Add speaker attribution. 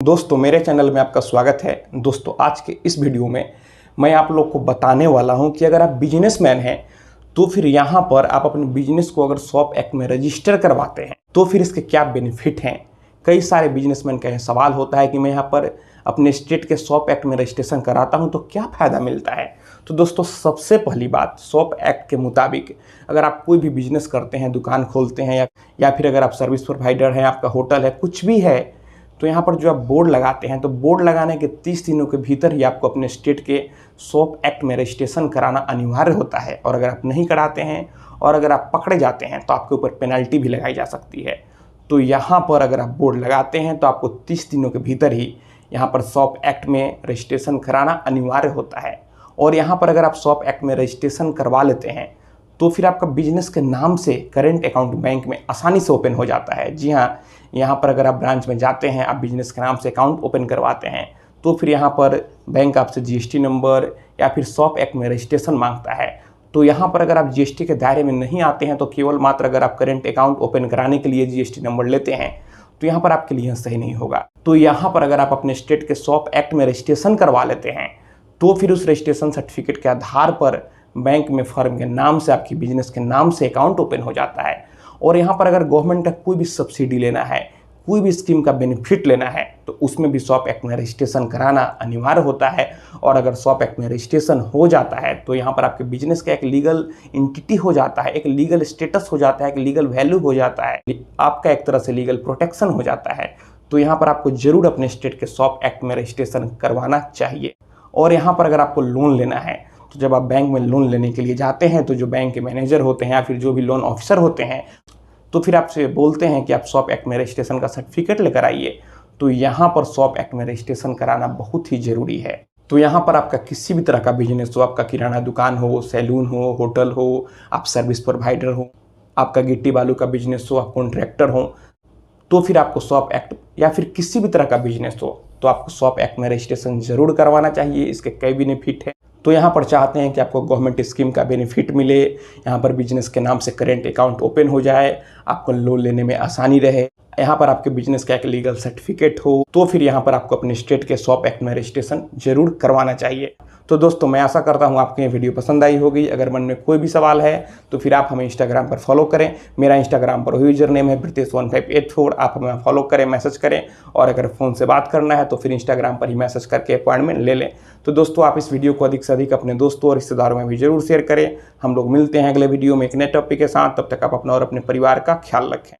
Speaker 1: दोस्तों मेरे चैनल में आपका स्वागत है। दोस्तों आज के इस वीडियो में मैं आप लोग को बताने वाला हूं कि अगर आप बिजनेसमैन हैं तो फिर यहां पर आप अपने बिजनेस को अगर शॉप एक्ट में रजिस्टर करवाते हैं तो फिर इसके क्या बेनिफिट हैं। कई सारे बिजनेसमैन का यह सवाल होता है कि मैं यहाँ पर अपने स्टेट के शॉप एक्ट में रजिस्ट्रेशन कराता हूँ तो क्या फ़ायदा मिलता है। तो दोस्तों सबसे पहली बात, शॉप एक्ट के मुताबिक अगर आप कोई भी बिजनेस करते हैं, दुकान खोलते हैं या फिर अगर आप सर्विस प्रोवाइडर हैं, आपका होटल है, कुछ भी है, तो यहाँ पर जो आप बोर्ड लगाते हैं तो बोर्ड लगाने के 30 दिनों के भीतर ही आपको अपने स्टेट के शॉप एक्ट में रजिस्ट्रेशन कराना अनिवार्य होता है। और अगर आप नहीं कराते हैं और अगर आप पकड़े जाते हैं तो आपके ऊपर पेनल्टी भी लगाई जा सकती है। तो यहाँ पर अगर आप बोर्ड लगाते हैं तो आपको 30 दिनों के भीतर ही यहाँ पर शॉप एक्ट में रजिस्ट्रेशन कराना अनिवार्य होता है। और यहाँ पर अगर आप शॉप एक्ट में रजिस्ट्रेशन करवा लेते हैं तो फिर आपका बिजनेस के नाम से करेंट अकाउंट बैंक में आसानी से ओपन हो जाता है। जी हाँ, यहाँ पर अगर आप ब्रांच में जाते हैं, आप बिजनेस के नाम से अकाउंट ओपन करवाते हैं तो फिर यहाँ पर बैंक आपसे जीएसटी नंबर या फिर शॉप एक्ट में रजिस्ट्रेशन मांगता है। तो यहाँ पर अगर आप जीएसटी के दायरे में नहीं आते हैं तो केवल मात्र अगर आप करेंट अकाउंट ओपन कराने के लिए जीएसटी नंबर लेते हैं तो यहाँ पर आपके लिए सही नहीं होगा। तो यहाँ पर अगर आप अपने स्टेट के शॉप एक्ट में रजिस्ट्रेशन करवा लेते हैं तो फिर उस रजिस्ट्रेशन सर्टिफिकेट के आधार पर बैंक में फर्म के नाम से, आपकी बिजनेस के नाम से अकाउंट ओपन हो जाता है। और यहाँ पर अगर गवर्नमेंट का कोई भी सब्सिडी लेना है, कोई भी स्कीम का बेनिफिट लेना है तो उसमें भी शॉप एक्ट में रजिस्ट्रेशन कराना अनिवार्य होता है। और अगर शॉप एक्ट में रजिस्ट्रेशन हो जाता है तो यहाँ पर आपके बिजनेस का एक लीगल एंटिटी हो जाता है, एक लीगल स्टेटस हो जाता है, एक लीगल वैल्यू हो जाता है, आपका एक तरह से लीगल प्रोटेक्शन हो जाता है। तो यहाँ पर आपको जरूर अपने स्टेट के शॉप एक्ट में रजिस्ट्रेशन करवाना चाहिए। और यहाँ पर अगर आपको लोन लेना है तो जब आप बैंक में लोन लेने के लिए जाते हैं तो जो बैंक के मैनेजर होते हैं या फिर जो भी लोन ऑफिसर होते हैं तो फिर आपसे बोलते हैं कि आप शॉप एक्ट में रजिस्ट्रेशन का सर्टिफिकेट लेकर आइए। तो यहाँ पर शॉप एक्ट में रजिस्ट्रेशन कराना बहुत ही ज़रूरी है। तो यहाँ पर आपका किसी भी तरह का बिजनेस हो, आपका किराना दुकान हो, सैलून हो, होटल हो, आप सर्विस प्रोवाइडर हो, आपका गिट्टी बालू का बिजनेस हो, आप कॉन्ट्रैक्टर हो, तो फिर आपको शॉप एक्ट या फिर किसी भी तरह का बिजनेस हो तो आपको शॉप एक्ट में रजिस्ट्रेशन जरूर करवाना चाहिए। इसके कई बेनिफिट है। तो यहाँ पर चाहते हैं कि आपको गवर्नमेंट स्कीम का बेनिफिट मिले, यहाँ पर बिजनेस के नाम से करेंट अकाउंट ओपन हो जाए, आपको लोन लेने में आसानी रहे, यहाँ पर आपके बिजनेस का एक लीगल सर्टिफिकेट हो, तो फिर यहाँ पर आपको अपने स्टेट के शॉप एक्ट में रजिस्ट्रेशन जरूर करवाना चाहिए। तो दोस्तों मैं आशा करता हूँ आपको ये वीडियो पसंद आई होगी। अगर मन में कोई भी सवाल है तो फिर आप हमें इंस्टाग्राम पर फॉलो करें। मेरा इंस्टाग्राम पर यूजर नेम है Pritesh1584। आप हमें फॉलो करें, मैसेज करें। और अगर फ़ोन से बात करना है तो फिर इंस्टाग्राम पर ही मैसेज करके अपॉइंटमेंट ले लें। तो दोस्तों आप इस वीडियो को अधिक से अधिक अपने दोस्तों और रिश्तेदारों में भी जरूर शेयर करें। हम लोग मिलते हैं अगले वीडियो में एक नए टॉपिक के साथ। तब तक आप अपना और अपने परिवार का ख्याल रखें।